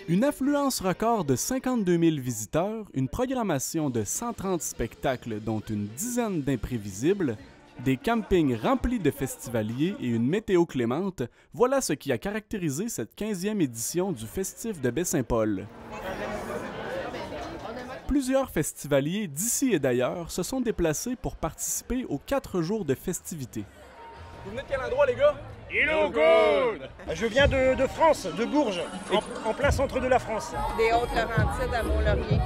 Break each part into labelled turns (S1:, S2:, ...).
S1: Une affluence record de 52 000 visiteurs, une programmation de 130 spectacles dont une dizaine d'imprévisibles, des campings remplis de festivaliers et une météo clémente, voilà ce qui a caractérisé cette 15e édition du Festif de Baie-Saint-Paul. Plusieurs festivaliers d'ici et d'ailleurs se sont déplacés pour participer aux 4 jours de festivités.
S2: Vous venez de quel endroit, les gars?
S3: Illocourt!
S4: Je viens de France, de Bourges, en plein centre de la France.
S5: Des Hautes-Laurentides à Mont-Laurier.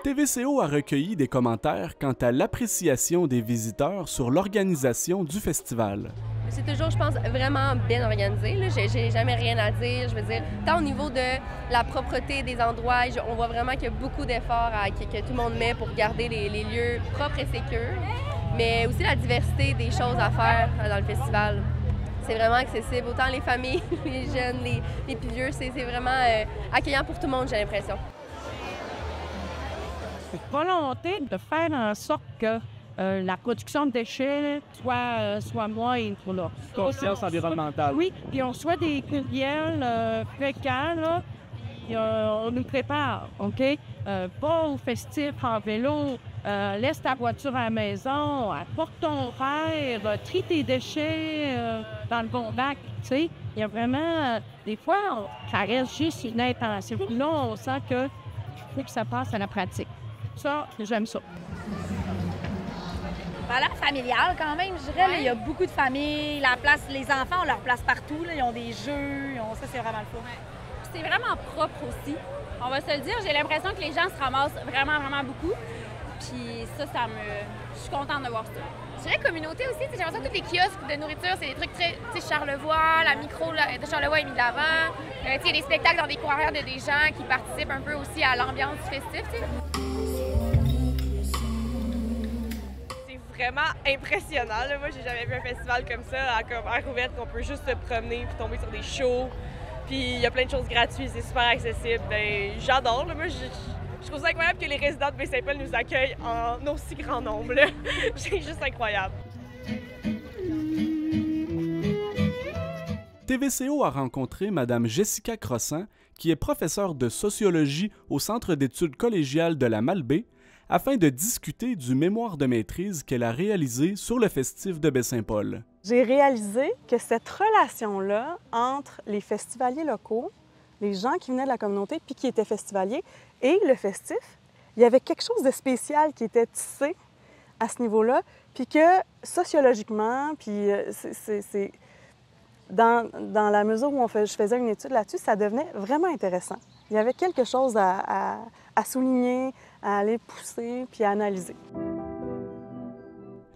S1: TVCO a recueilli des commentaires quant à l'appréciation des visiteurs sur l'organisation du festival.
S6: C'est toujours, je pense, vraiment bien organisé. J'ai jamais rien à dire. Je veux dire, tant au niveau de la propreté des endroits, on voit vraiment qu'il y a beaucoup d'efforts que tout le monde met pour garder les lieux propres et sécures, mais aussi la diversité des choses à faire dans le festival. C'est vraiment accessible, autant les familles, les jeunes, les plus vieux. C'est vraiment accueillant pour tout le monde, j'ai l'impression.
S7: Volonté de faire en sorte que la production de déchets soit moindre. Là.
S2: Conscience environnementale.
S7: Oui, puis on soit des courriels fréquents, là, puis, on nous prépare, OK? Pas au festif en vélo, laisse ta voiture à la maison, apporte ton verre, trie tes déchets dans le bon bac, tu sais. Il y a vraiment, des fois, ça reste juste une intention. Là, on sent qu'il faut que ça passe à la pratique. Ça, j'aime ça.
S8: Valeur familiale quand même, je dirais. Là, il y a beaucoup de familles, la place, les enfants ont leur place partout. Là, ils ont des jeux, ça c'est vraiment le fun.
S9: C'est vraiment propre aussi. On va se le dire, j'ai l'impression que les gens se ramassent vraiment, vraiment beaucoup. Puis ça, je suis contente de voir ça.
S10: Je dirais communauté aussi, j'ai l'impression que tous les kiosques de nourriture, c'est des trucs très, Charlevoix, la micro de Charlevoix est mis de l'avant. Il y a des spectacles dans des cours horaires de des gens qui participent un peu aussi à l'ambiance festive.
S11: Vraiment impressionnant. Là. Moi, j'ai jamais vu un festival comme ça, à air ouverte, qu'on peut juste se promener puis tomber sur des shows. Puis il y a plein de choses gratuites, c'est super accessible. Ben, j'adore. Là. Moi, je trouve ça incroyable que les résidents de Baie-Saint-Paul nous accueillent en aussi grand nombre. C'est juste incroyable.
S1: TVCO a rencontré Mme Jessica Crossan, qui est professeure de sociologie au Centre d'études collégiales de la Malbaie, afin de discuter du mémoire de maîtrise qu'elle a réalisé sur le Festif de Baie-Saint-Paul.
S12: J'ai réalisé que cette relation-là entre les festivaliers locaux, les gens qui venaient de la communauté puis qui étaient festivaliers, et le festif, il y avait quelque chose de spécial qui était tissé à ce niveau-là, puis que sociologiquement, puis c'est dans la mesure où je faisais une étude là-dessus, ça devenait vraiment intéressant. Il y avait quelque chose à souligner, à aller pousser puis à analyser.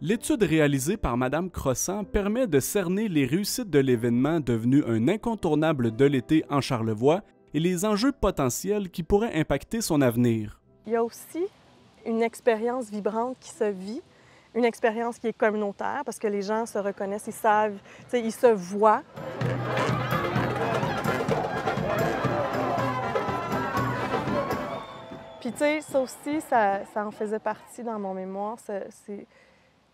S1: L'étude réalisée par Mme Crossan permet de cerner les réussites de l'événement devenu un incontournable de l'été en Charlevoix et les enjeux potentiels qui pourraient impacter son avenir.
S12: Il y a aussi une expérience vibrante qui se vit, une expérience qui est communautaire parce que les gens se reconnaissent, ils savent, ils se voient. Puis, tu sais, ça aussi, ça en faisait partie dans mon mémoire.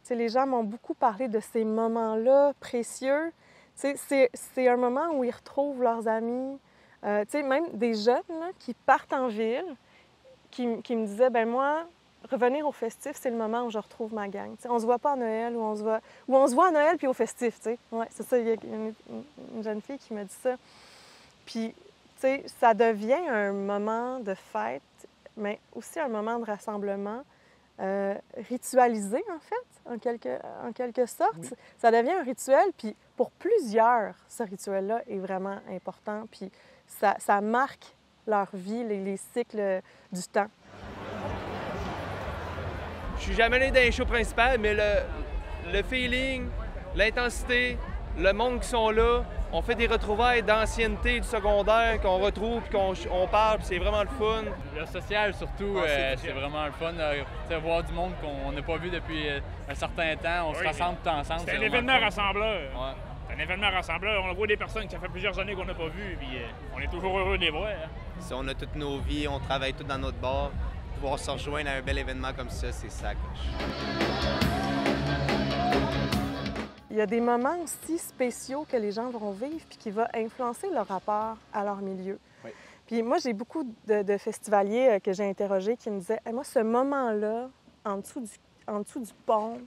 S12: Les gens m'ont beaucoup parlé de ces moments-là précieux. C'est un moment où ils retrouvent leurs amis. Même des jeunes là, qui partent en ville, qui me disaient, ben moi, revenir au festif, c'est le moment où je retrouve ma gang. T'sais, on se voit pas à Noël, ou on se voit à Noël puis au festif. Ouais, c'est ça, il y a une jeune fille qui m'a dit ça. Puis, ça devient un moment de fête, mais aussi un moment de rassemblement ritualisé, en fait, en quelque sorte. Oui. Ça devient un rituel, puis pour plusieurs, ce rituel-là est vraiment important, puis ça marque leur vie, les cycles du temps.
S3: Je suis jamais allé dans les shows principales, mais le feeling, l'intensité, le monde qui sont là, on fait des retrouvailles d'ancienneté du secondaire qu'on retrouve puis qu'on parle, puis c'est vraiment le fun.
S13: Le social, surtout, c'est vraiment le fun. Voir du monde qu'on n'a pas vu depuis un certain temps, on se rassemble tout ensemble.
S14: C'est un événement rassembleur. Ouais. C'est un événement rassembleur. On voit des personnes qui ça fait plusieurs années qu'on n'a pas vues, puis on est toujours heureux de les voir.
S15: Si on a toutes nos vies, on travaille tous dans notre bar, pouvoir se rejoindre à un bel événement comme ça, c'est ça coche.
S12: Il y a des moments aussi spéciaux que les gens vont vivre puis qui vont influencer leur rapport à leur milieu.
S1: Oui.
S12: Puis moi, j'ai beaucoup de festivaliers que j'ai interrogés qui me disaient hey, « Moi, ce moment-là, en dessous du pont,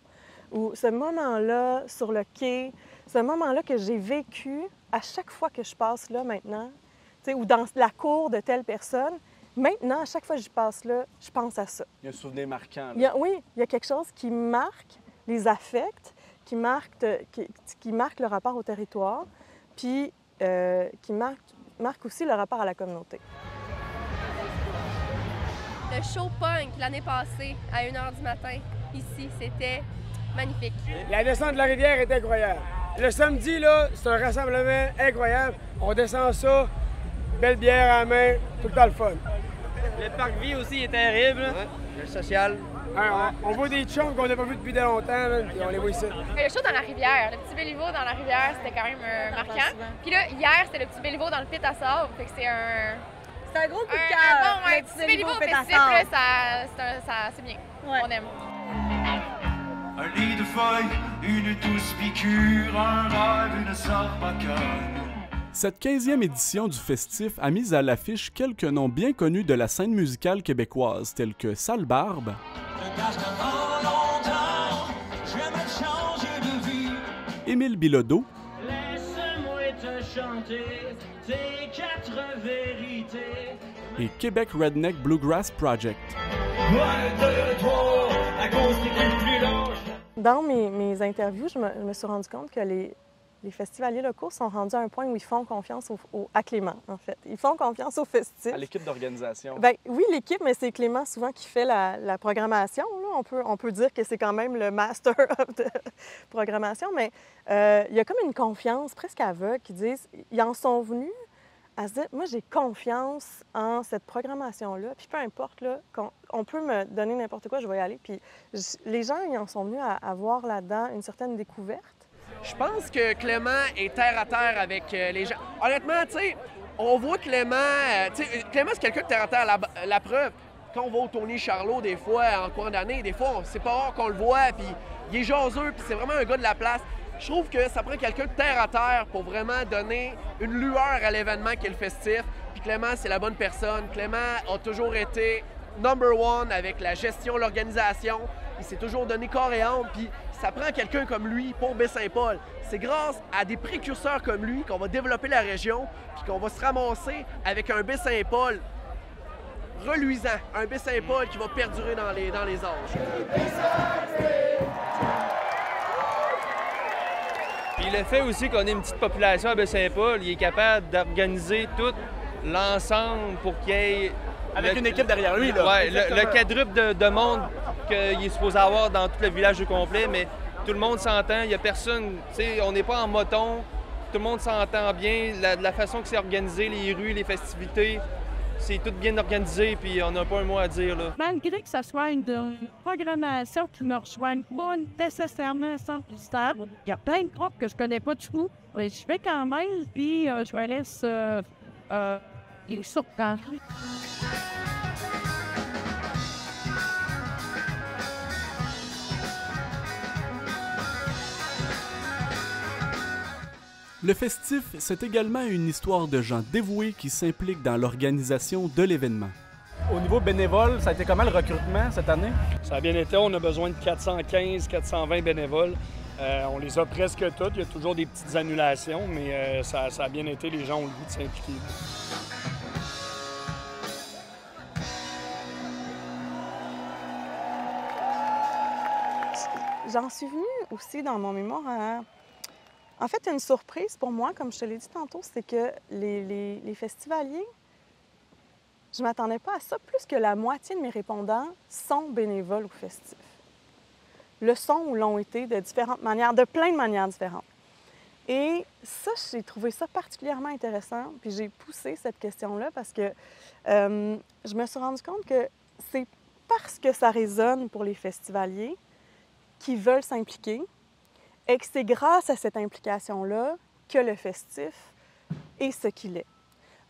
S12: ou ce moment-là sur le quai, ce moment-là que j'ai vécu, à chaque fois que je passe là maintenant, ou dans la cour de telle personne, maintenant, à chaque fois que je passe là, je pense à ça. »
S1: Il y a un souvenir marquant. Là.
S12: Oui, il y a quelque chose qui marque les affects, qui marque le rapport au territoire, puis qui marque aussi le rapport à la communauté.
S6: Le show punk l'année passée, à 1h du matin, ici, c'était magnifique.
S16: La descente de la rivière est incroyable. Le samedi, là, c'est un rassemblement incroyable. On descend ça, belle bière à la main, tout le temps le fun.
S3: Le parc-vie aussi est terrible.
S15: Ouais, le social.
S16: On voit des chums qu'on n'a pas vus depuis de longtemps, puis on les voit ici.
S10: Le show dans la rivière, le petit Béliveau dans la rivière, c'était quand même marquant. Puis là, hier, c'était le petit Béliveau dans le pit à sable, fait que c'est un...
S8: C'est un gros coup de cœur.
S10: Un petit Béliveau festif, là, c'est bien. Ouais. On aime.
S17: Un lit de feuilles, une douce piqûre, un rêve, une sarbacane.
S1: Cette 15e édition du festif a mis à l'affiche quelques noms bien connus de la scène musicale québécoise, tels que Sale Barbe, Émile Bilodeau, et Québec Redneck Bluegrass Project.
S12: Dans mes interviews, je me suis rendu compte que les festivaliers locaux sont rendus à un point où ils font confiance à Clément, en fait. Ils font confiance au festif.
S1: À l'équipe d'organisation.
S12: Bien, oui, l'équipe, mais c'est Clément souvent qui fait la programmation. Là. On peut dire que c'est quand même le master of de programmation, mais il y a comme une confiance presque aveugle qui disent, ils en sont venus à se dire, moi, j'ai confiance en cette programmation-là, puis peu importe, là, on peut me donner n'importe quoi, je vais y aller. Puis les gens, ils en sont venus à avoir là-dedans une certaine découverte.
S18: Je pense que Clément est terre à terre avec les gens. Honnêtement, tu sais, on voit Clément... Clément, c'est quelqu'un de terre à terre. La preuve, quand on va au Tony Charlot, des fois, en cours d'année, des fois, c'est pas rare qu'on le voit, puis il est jaseux, puis c'est vraiment un gars de la place. Je trouve que ça prend quelqu'un de terre à terre pour vraiment donner une lueur à l'événement qui est le festif. Puis Clément, c'est la bonne personne. Clément a toujours été number one avec la gestion, l'organisation. Il s'est toujours donné corps et âme, puis ça prend quelqu'un comme lui pour Baie-Saint-Paul. C'est grâce à des précurseurs comme lui qu'on va développer la région, puis qu'on va se ramasser avec un Baie-Saint-Paul reluisant, un Baie-Saint-Paul qui va perdurer dans les âges.
S3: Puis le fait aussi qu'on ait une petite population à Baie-Saint-Paul, il est capable d'organiser tout l'ensemble pour qu'il y ait...
S2: Avec une équipe derrière lui, là.
S3: Oui, le quadruple de monde qu'il est supposé avoir dans tout le village au complet, mais tout le monde s'entend, il n'y a personne, tu sais, on n'est pas en moton, tout le monde s'entend bien, la façon que c'est organisé, les rues, les festivités, c'est tout bien organisé, puis on n'a pas un mot à dire, là.
S7: Malgré que ça soit une programmation qui ne rejoigne pas nécessairement sans stable, il y a plein de groupes que je connais pas du tout, mais je fais quand même, puis je me laisse les surprendre.
S1: Le festif, c'est également une histoire de gens dévoués qui s'impliquent dans l'organisation de l'événement.
S2: Au niveau bénévole, ça a été comment le recrutement cette année?
S14: Ça a bien été. On a besoin de 415-420 bénévoles. On les a presque tous. Il y a toujours des petites annulations, mais ça a bien été. Les gens ont le goût de s'impliquer.
S12: J'en suis venue aussi dans mon mémoire à... En fait, une surprise pour moi, comme je te l'ai dit tantôt, c'est que les festivaliers, je ne m'attendais pas à ça. Plus que la moitié de mes répondants sont bénévoles au festif. Le sont ou l'ont été de différentes manières, de plein de manières différentes. Et ça, j'ai trouvé ça particulièrement intéressant. Puis j'ai poussé cette question-là parce que je me suis rendu compte que c'est parce que ça résonne pour les festivaliers qui veulent s'impliquer et que c'est grâce à cette implication-là que le festif est ce qu'il est.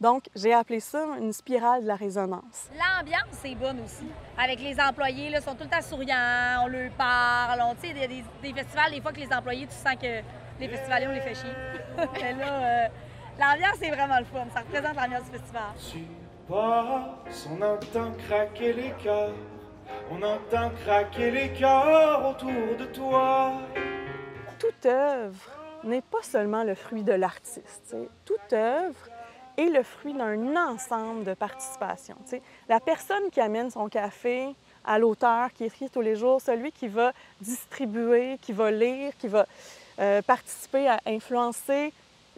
S12: Donc, j'ai appelé ça une spirale de la résonance.
S8: L'ambiance est bonne aussi. Avec les employés, ils sont tout le temps souriants, on leur parle. Tu sais, il y a des festivals, des fois que les employés, tu sens que les festivaliers, on les fait chier. Mais là, l'ambiance est vraiment le fun. Ça représente l'ambiance du festival.
S17: Tu passes, on entend craquer les cœurs. On entend craquer les cœurs autour de toi.
S12: Toute œuvre n'est pas seulement le fruit de l'artiste. T'sais. Toute œuvre est le fruit d'un ensemble de participation. T'sais. La personne qui amène son café à l'auteur, qui écrit tous les jours, celui qui va distribuer, qui va lire, qui va participer à influencer.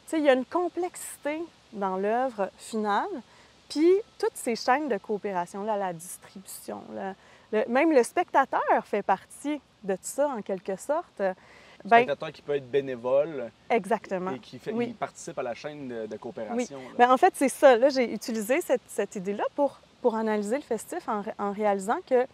S12: T'sais, il y a une complexité dans l'œuvre finale. Puis toutes ces chaînes de coopération, là, la distribution, même le spectateur fait partie de ça, en quelque sorte.
S2: Le spectateur qui peut être bénévole.
S12: Exactement.
S2: Et qui il participe à la chaîne de coopération.
S12: Oui. Bien, en fait, c'est ça. Là, j'ai utilisé cette idée-là pour analyser le festif en réalisant que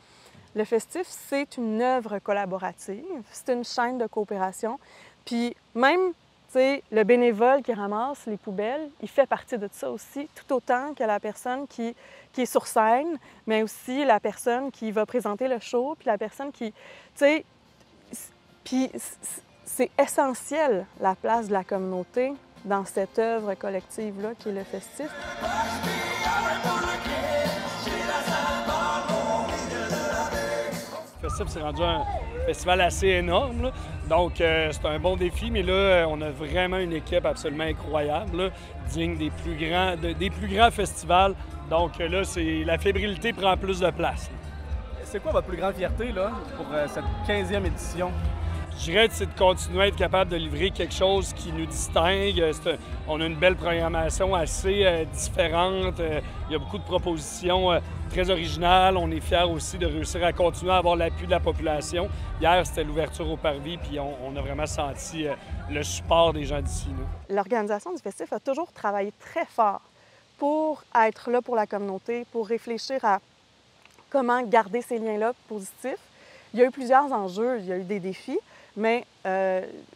S12: le festif, c'est une œuvre collaborative, c'est une chaîne de coopération. Puis même, tu sais, le bénévole qui ramasse les poubelles, il fait partie de ça aussi, tout autant que la personne qui est sur scène, mais aussi la personne qui va présenter le show, puis la personne qui, tu sais, puis c'est essentiel, la place de la communauté dans cette œuvre collective-là qui est le festif.
S14: Le festif, c'est rendu un festival assez énorme, là. Donc c'est un bon défi, mais là, on a vraiment une équipe absolument incroyable, là, digne des plus grands festivals. Donc là, la fébrilité prend plus de place.
S2: C'est quoi votre plus grande fierté là, pour cette 15e édition?
S14: Je dirais que c'est de continuer à être capable de livrer quelque chose qui nous distingue. On a une belle programmation assez différente. Il y a beaucoup de propositions très originales. On est fiers aussi de réussir à continuer à avoir l'appui de la population. Hier, c'était l'ouverture au parvis, puis on a vraiment senti le support des gens d'ici.
S12: L'organisation du festif a toujours travaillé très fort pour être là pour la communauté, pour réfléchir à comment garder ces liens-là positifs. Il y a eu plusieurs enjeux, il y a eu des défis, mais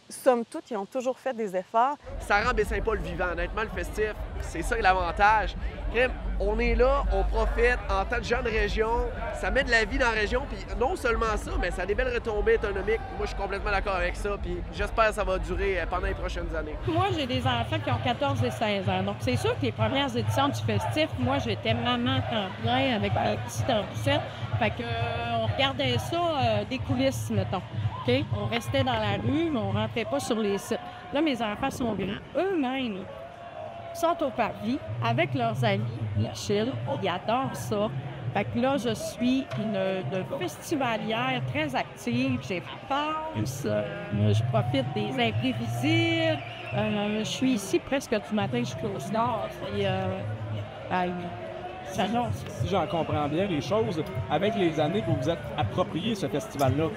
S12: somme toute, ils ont toujours fait des efforts.
S18: Ça rend Baie-Saint-Paul vivant. Honnêtement, le festif, c'est ça l'avantage. On est là, on profite en tant que gens de région, ça met de la vie dans la région, puis non seulement ça, mais ça a des belles retombées économiques. Moi, je suis complètement d'accord avec ça, puis j'espère que ça va durer pendant les prochaines années.
S7: Moi, j'ai des enfants qui ont 14 et 16 ans, donc c'est sûr que les premières éditions du festif, moi, j'étais maman temps plein avec ma petite poussette, fait que on regardait ça des coulisses, mettons. OK? On restait dans la rue, mais on ne rentrait pas sur les sites. Là, mes enfants sont grands. Eux-mêmes sont au parvis avec leurs amis. Ils chillent, ils adorent ça. Fait que là, je suis une festivalière très active. J'ai passe, je profite des imprévisibles. Je suis ici presque du matin jusqu'au soir.
S2: Si j'en comprends bien les choses, avec les années que vous vous êtes approprié ce festival-là.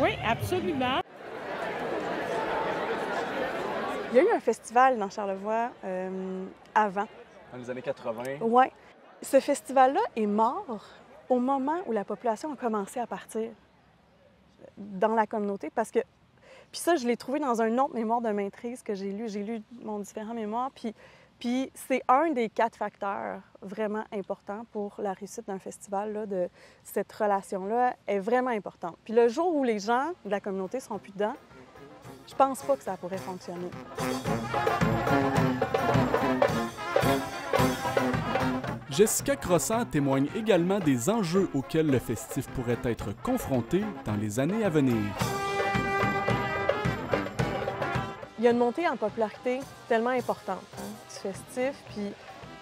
S7: Oui, absolument.
S12: Il y a eu un festival dans Charlevoix avant.
S2: Dans les années 80.
S12: Oui. Ce festival-là est mort au moment où la population a commencé à partir dans la communauté parce que... Puis ça, je l'ai trouvé dans un autre mémoire de maîtrise que j'ai lu. J'ai lu mon différent mémoire, puis c'est un des 4 facteurs vraiment importants pour la réussite d'un festival, là, de cette relation-là est vraiment importante. Puis le jour où les gens de la communauté ne seront plus dedans, je pense pas que ça pourrait fonctionner.
S1: Jessica Crossant témoigne également des enjeux auxquels le festif pourrait être confronté dans les années à venir.
S12: Il y a une montée en popularité tellement importante du festif, puis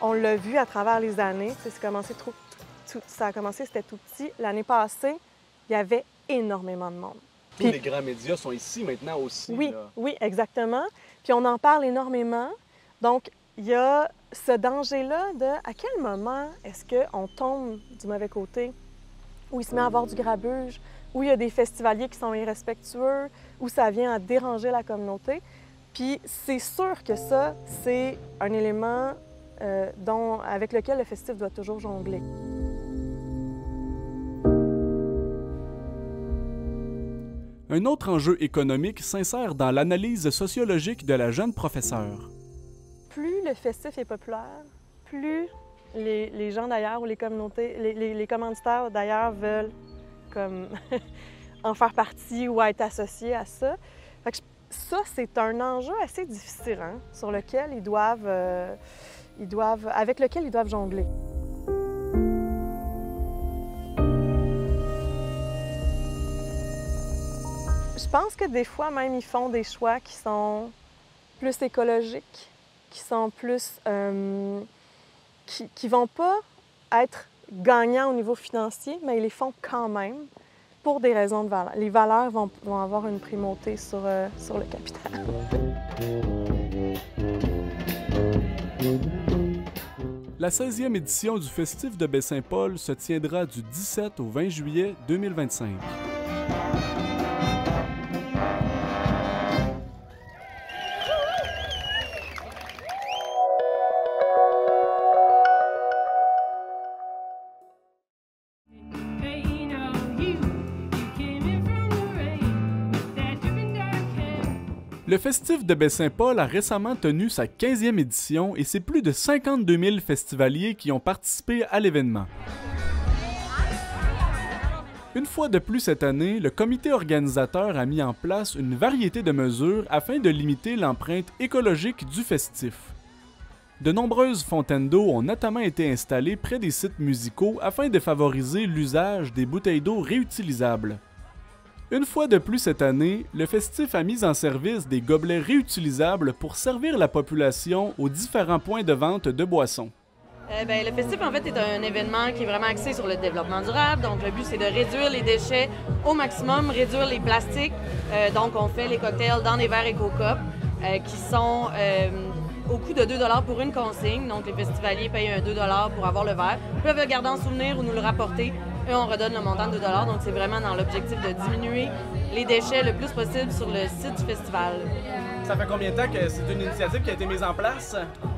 S12: on l'a vu à travers les années. Ça a commencé, c'était tout petit. L'année passée, il y avait énormément de monde.
S2: Tous les grands médias sont ici maintenant aussi.
S12: Oui,
S2: là.
S12: Oui, exactement. Puis on en parle énormément. Donc, il y a ce danger-là de à quel moment est-ce qu'on tombe du mauvais côté, où il se met à avoir du grabuge, où il y a des festivaliers qui sont irrespectueux, où ça vient à déranger la communauté. Puis c'est sûr que ça, c'est un élément avec lequel le festif doit toujours jongler.
S1: Un autre enjeu économique s'insère dans l'analyse sociologique de la jeune professeure.
S12: Plus le festif est populaire, plus les gens d'ailleurs ou les communautés, les commanditaires d'ailleurs veulent comme en faire partie ou être associés à ça. Fait que ça, c'est un enjeu assez difficile sur lequel avec lequel ils doivent jongler. Je pense que des fois, même, ils font des choix qui sont plus écologiques, qui sont plus... qui vont pas être gagnants au niveau financier, mais ils les font quand même pour des raisons de valeur. Les valeurs vont avoir une primauté sur le capital.
S1: La 16e édition du Festif de Baie-Saint-Paul se tiendra du 17 au 20 juillet 2025. Le Festif de Baie-Saint-Paul a récemment tenu sa 15e édition et c'est plus de 52 000 festivaliers qui ont participé à l'événement. Une fois de plus cette année, le comité organisateur a mis en place une variété de mesures afin de limiter l'empreinte écologique du festif. De nombreuses fontaines d'eau ont notamment été installées près des sites musicaux afin de favoriser l'usage des bouteilles d'eau réutilisables. Une fois de plus cette année, le festif a mis en service des gobelets réutilisables pour servir la population aux différents points de vente de boissons.
S19: Le festif, en fait, est un événement qui est vraiment axé sur le développement durable. Donc, le but, c'est de réduire les déchets au maximum, réduire les plastiques. Donc, on fait les cocktails dans des verres EcoCup qui sont au coût de 2 $ pour une consigne. Donc, les festivaliers payent un 2 $ pour avoir le verre. Ils peuvent le garder en souvenir ou nous le rapporter. Et on redonne le montant de 2 $. Donc, c'est vraiment dans l'objectif de diminuer les déchets le plus possible sur le site du festival.
S20: Ça fait combien de temps que c'est une initiative qui a été mise en place?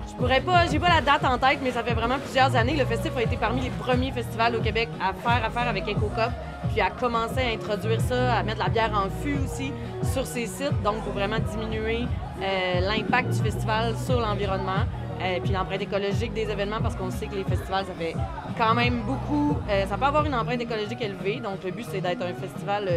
S19: Je pourrais pas, j'ai pas la date en tête, mais ça fait vraiment plusieurs années. Le festif a été parmi les premiers festivals au Québec à faire affaire avec EcoCup, puis à commencer à introduire ça, à mettre la bière en fût aussi sur ces sites, donc pour vraiment diminuer l'impact du festival sur l'environnement. Puis l'empreinte écologique des événements, parce qu'on sait que les festivals, ça fait quand même beaucoup... ça peut avoir une empreinte écologique élevée, donc le but, c'est d'être un festival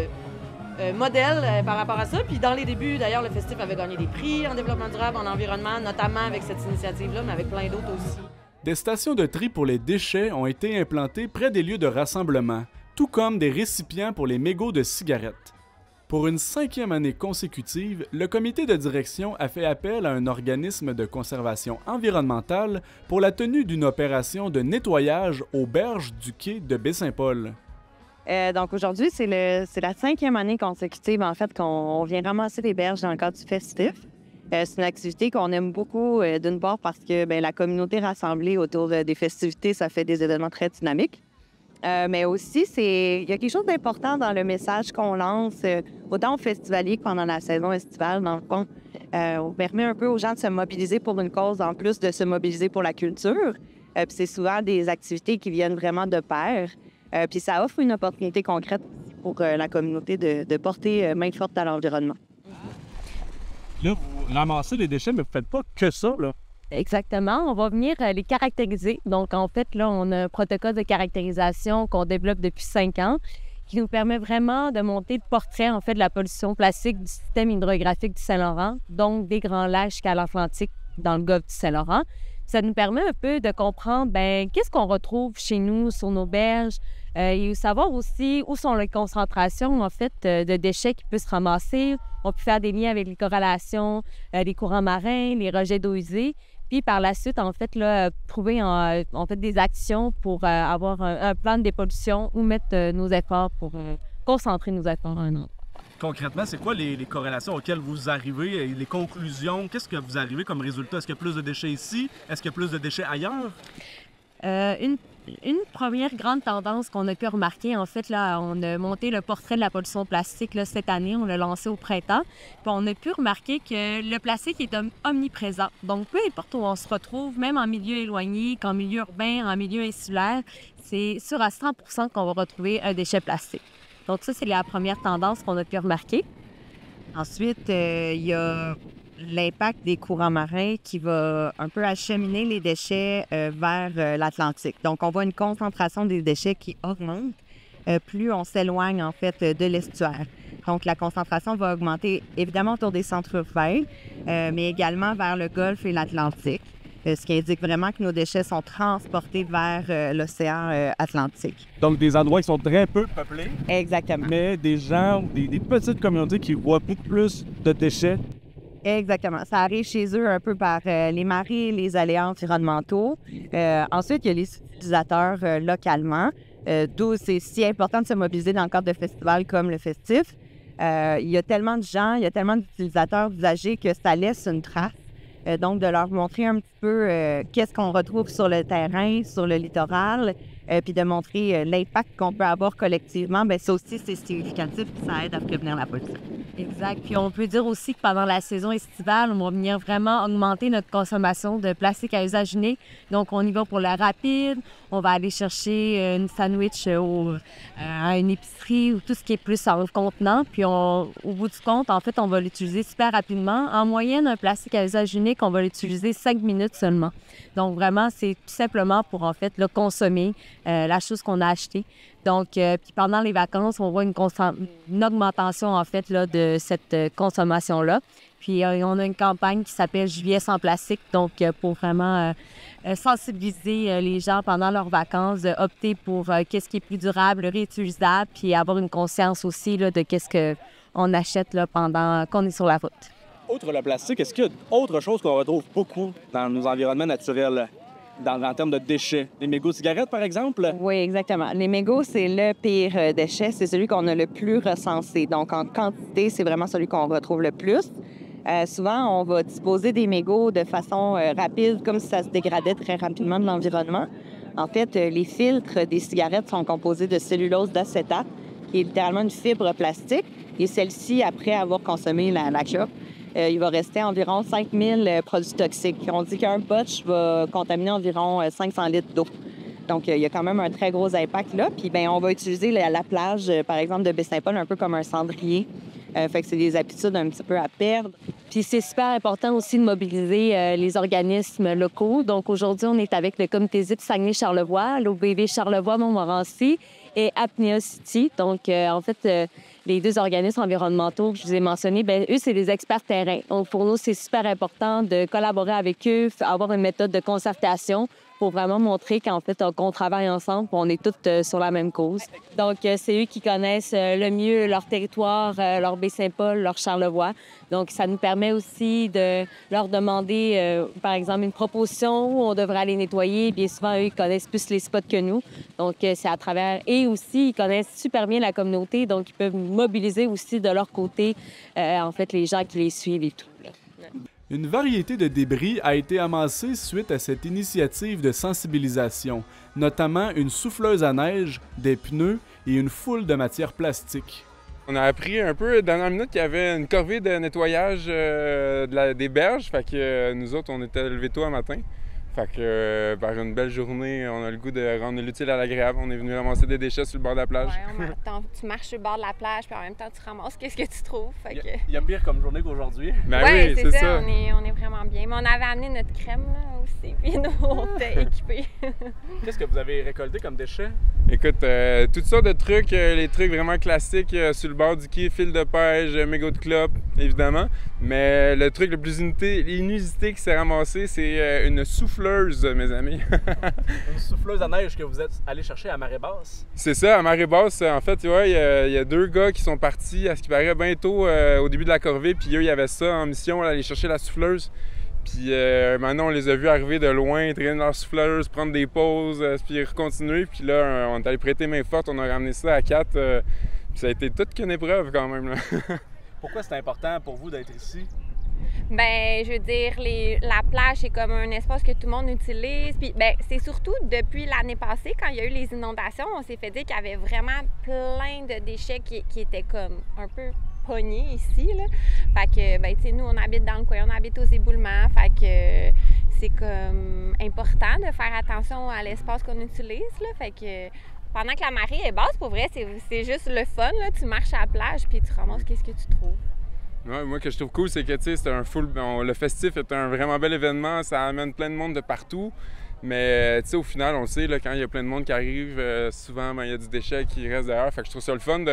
S19: modèle par rapport à ça. Puis dans les débuts, d'ailleurs, le festif avait gagné des prix en développement durable, en environnement, notamment avec cette initiative-là, mais avec plein d'autres aussi.
S1: Des stations de tri pour les déchets ont été implantées près des lieux de rassemblement, tout comme des récipients pour les mégots de cigarettes. Pour une 5e année consécutive, le comité de direction a fait appel à un organisme de conservation environnementale pour la tenue d'une opération de nettoyage aux berges du quai de Baie-Saint-Paul.
S21: Donc aujourd'hui, c'est la 5e année consécutive en fait qu'on vient ramasser les berges dans le cadre du festif. C'est une activité qu'on aime beaucoup, d'une part parce que la communauté rassemblée autour des festivités, ça fait des événements très dynamiques. Mais aussi, il y a quelque chose d'important dans le message qu'on lance, autant aux festivaliers que pendant la saison estivale. Dans le fond, on permet un peu aux gens de se mobiliser pour une cause, en plus de se mobiliser pour la culture. Puis c'est souvent des activités qui viennent vraiment de pair. Puis ça offre une opportunité concrète pour la communauté de porter main forte à l'environnement.
S2: Là, vous ramassez les déchets, mais vous ne faites pas que ça, là.
S22: Exactement. On va venir les caractériser. Donc, en fait, là, on a un protocole de caractérisation qu'on développe depuis 5 ans qui nous permet vraiment de monter le portrait, en fait, de la pollution plastique du système hydrographique du Saint-Laurent, donc des Grands Lacs jusqu'à l'Atlantique dans le golfe du Saint-Laurent. Ça nous permet un peu de comprendre, qu'est-ce qu'on retrouve chez nous, sur nos berges, et savoir aussi où sont les concentrations, en fait, de déchets qui peuvent se ramasser. On peut faire des liens avec les corrélations des courants marins, les rejets d'eau usée. Puis par la suite, en fait, là, trouver en fait des actions pour avoir un plan de dépollution ou mettre nos efforts pour concentrer nos efforts à un endroit.
S20: Concrètement, c'est quoi les corrélations auxquelles vous arrivez, les conclusions? Qu'est-ce que vous arrivez comme résultat? Est-ce qu'il y a plus de déchets ici? Est-ce qu'il y a plus de déchets ailleurs?
S22: Une première grande tendance qu'on a pu remarquer, en fait, là, on a monté le portrait de la pollution plastique là, cette année, on l'a lancé au printemps, puis on a pu remarquer que le plastique est omniprésent. Donc, peu importe où on se retrouve, même en milieu éloigné, qu'en milieu urbain, en milieu insulaire, c'est sûr à 100% qu'on va retrouver un déchet plastique. Donc ça, c'est la première tendance qu'on a pu remarquer. Ensuite, il y a
S21: l'impact des courants marins qui va un peu acheminer les déchets vers l'Atlantique. Donc, on voit une concentration des déchets qui augmente plus on s'éloigne, en fait, de l'estuaire. Donc, la concentration va augmenter, évidemment, autour des centres urbains, mais également vers le Golfe et l'Atlantique, ce qui indique vraiment que nos déchets sont transportés vers l'océan Atlantique.
S20: Donc, des endroits qui sont très peu peuplés.
S21: Exactement.
S20: Mais des gens, des petites communautés qui voient beaucoup plus de déchets.
S21: Exactement. Ça arrive chez eux un peu par les marées, les aléas environnementaux. Ensuite, il y a les utilisateurs localement, d'où c'est si important de se mobiliser dans le cadre de festivals comme le Festif. Il y a tellement de gens, il y a tellement d'utilisateurs, d'usagers que ça laisse une trace. Donc, de leur montrer un petit peu qu'est-ce qu'on retrouve sur le terrain, sur le littoral, puis de montrer l'impact qu'on peut avoir collectivement, bien ça aussi, c'est significatif, puis ça aide à prévenir la pollution.
S22: Exact. Puis on peut dire aussi que pendant la saison estivale, on va venir vraiment augmenter notre consommation de plastique à usage unique. Donc, on y va pour le rapide, on va aller chercher une sandwich à une épicerie ou tout ce qui est plus en contenant. Puis au bout du compte, en fait, on va l'utiliser super rapidement. En moyenne, un plastique à usage unique, on va l'utiliser 5 minutes seulement. Donc, vraiment, c'est tout simplement pour, en fait, le consommer, la chose qu'on a achetée. Donc, puis pendant les vacances, on voit une augmentation, en fait, là, de cette consommation-là. Puis, on a une campagne qui s'appelle Juillet sans plastique, donc pour vraiment sensibiliser les gens pendant leurs vacances, opter pour qu'est-ce qui est plus durable, réutilisable, puis avoir une conscience aussi là, de qu'est-ce qu'on achète là, pendant qu'on est sur la route.
S20: Outre le plastique, est-ce qu'il y a autre chose qu'on retrouve beaucoup dans nos environnements naturels? En termes de déchets. Les mégots de cigarettes, par exemple?
S21: Oui, exactement. Les mégots, c'est le pire déchet. C'est celui qu'on a le plus recensé. Donc, en quantité, c'est vraiment celui qu'on retrouve le plus. Souvent, on va disposer des mégots de façon rapide, comme si ça se dégradait très rapidement de l'environnement. En fait, les filtres des cigarettes sont composés de cellulose d'acétate, qui est littéralement une fibre plastique. Et celle-ci, après avoir consommé la clope, il va rester environ 5000 produits toxiques. On dit qu'un botch va contaminer environ 500 litres d'eau. Donc, il y a quand même un très gros impact là. Puis, bien, on va utiliser la plage, par exemple, de Baie-Saint-Paul, un peu comme un cendrier. Fait que c'est des habitudes un petit peu à perdre.
S22: Puis c'est super important aussi de mobiliser les organismes locaux. Donc aujourd'hui, on est avec le comité ZIP Saguenay-Charlevoix, l'OBV Charlevoix-Montmorency et Apnea City. Donc en fait, les deux organismes environnementaux que je vous ai mentionnés, bien, eux, c'est des experts terrain. Donc pour nous, c'est super important de collaborer avec eux, avoir une méthode de concertation pour vraiment montrer qu'en fait, qu'on travaille ensemble, on est toutes sur la même cause. Donc, c'est eux qui connaissent le mieux leur territoire, leur Baie-Saint-Paul, leur Charlevoix. Donc, ça nous permet aussi de leur demander, par exemple, une proposition où on devrait aller nettoyer. Bien souvent, eux, ils connaissent plus les spots que nous. Donc, c'est à travers... Et aussi, ils connaissent super bien la communauté, donc ils peuvent mobiliser aussi de leur côté, en fait, les gens qui les suivent et tout.
S1: Une variété de débris a été amassée suite à cette initiative de sensibilisation, notamment une souffleuse à neige, des pneus et une foule de matières plastiques.
S4: On a appris un peu dans la minute qu'il y avait une corvée de nettoyage des berges, fait que nous autres, on était levés tôt un matin. Fait que par une belle journée, on a le goût de rendre l'utile à l'agréable. On est venu ramasser des déchets sur le bord de la plage.
S10: Ouais, tu marches sur le bord de la plage, puis en même temps, tu ramasses qu'est-ce que tu trouves. Fait que...
S20: Il y a pire comme journée qu'aujourd'hui.
S4: Ben
S10: ouais,
S4: oui, c'est ça.
S10: On est vraiment bien. Mais on avait amené notre crème là, aussi, puis nous, on était équipés.
S20: Qu'est-ce que vous avez récolté comme déchets?
S4: Écoute, toutes sortes de trucs, les trucs vraiment classiques sur le bord du quai, fil de pêche, mégots de clope, évidemment. Mais le truc le plus inusité qui s'est ramassé, c'est une souffleuse, mes amis.
S20: Une souffleuse à neige que vous êtes allé chercher à marée basse?
S4: C'est ça, à marée basse. En fait, tu vois, il y a deux gars qui sont partis, à ce qui paraît, bientôt au début de la corvée. Puis eux, il y avait ça en mission, aller chercher la souffleuse. Puis maintenant, on les a vus arriver de loin, traîner leur souffleuse, prendre des pauses, puis continuer. Puis là, on est allé prêter main forte, on a ramené ça à 4. Puis ça a été toute qu'une épreuve quand même. Là.
S20: Pourquoi c'est important pour vous d'être ici?
S10: Ben, je veux dire, la plage, c'est comme un espace que tout le monde utilise. Puis, ben, c'est surtout depuis l'année passée, quand il y a eu les inondations, on s'est fait dire qu'il y avait vraiment plein de déchets qui étaient comme un peu pognés ici, là. Fait que, ben, tu sais, nous, on habite dans le coin, on habite aux éboulements. Fait que c'est comme important de faire attention à l'espace qu'on utilise, là. Fait que pendant que la marée est basse, pour vrai, c'est juste le fun, là. Tu marches à la plage, puis tu ramasses qu'est-ce que tu trouves.
S4: Ouais, moi, ce que je trouve cool, c'est que c'est un le festif est un vraiment bel événement, ça amène plein de monde de partout. Mais au final, on le sait, là, quand il y a plein de monde qui arrive, souvent, il y a du déchet qui reste derrière. Fait que je trouve ça le fun